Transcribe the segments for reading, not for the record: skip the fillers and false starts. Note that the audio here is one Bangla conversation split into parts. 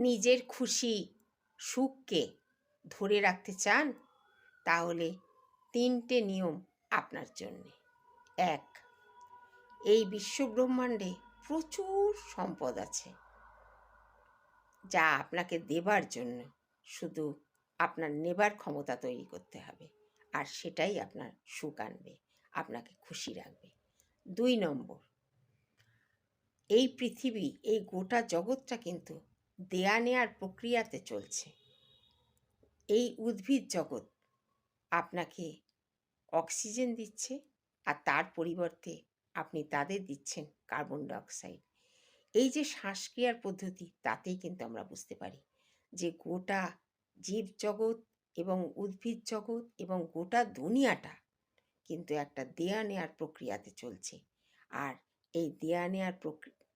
নিজের খুশি সুখকে ধরে রাখতে চান, তাহলে 3টে নিয়ম আপনার জন্যে। 1, এই বিশ্বব্রহ্মাণ্ডে প্রচুর সম্পদ আছে, যা আপনাকে দেবার জন্য শুধু আপনার নেবার ক্ষমতা তৈরি করতে হবে, আর সেটাই আপনার সুখ আনবে, আপনাকে খুশি রাখবে। 2 নম্বর, এই পৃথিবী, এই গোটা জগৎটা কিন্তু দেয়া নেয়ার প্রক্রিয়াতে চলছে। এই উদ্ভিদ জগৎ আপনাকে অক্সিজেন দিচ্ছে, আর তার পরিবর্তে আপনি তাদের দিচ্ছেন কার্বন ডাইঅক্সাইড। এই যে শ্বাসক্রিয়ার পদ্ধতি, তাতেই কিন্তু আমরা বুঝতে পারি যে গোটা জীবজগৎ এবং উদ্ভিদ জগৎ এবং গোটা দুনিয়াটা কিন্তু একটা দেয়া নেয়ার প্রক্রিয়াতে চলছে। আর এই দেয়া নেয়ার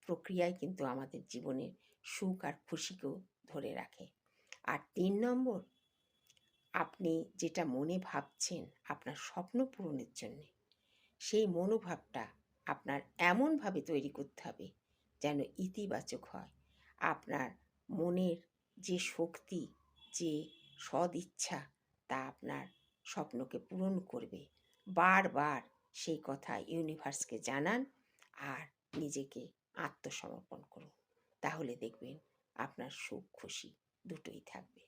প্রক্রিয়ায় কিন্তু আমাদের জীবনের সুখ আর খুশিকেও ধরে রাখে। আর 3 নম্বর, আপনি যেটা মনে ভাবছেন আপনার স্বপ্ন পূরণের জন্যে, সেই মনোভাবটা আপনার এমনভাবে তৈরি করতে হবে যেন ইতিবাচক হয়। আপনার মনের যে শক্তি, যে সদিচ্ছা, তা আপনার স্বপ্নকে পূরণ করবে। বারবার সেই কথা ইউনিভার্সকে জানান আর নিজেকে আত্মসমর্পণ করুন। তাহলে দেখবেন আপনার সুখ খুশি দুটোই থাকবে।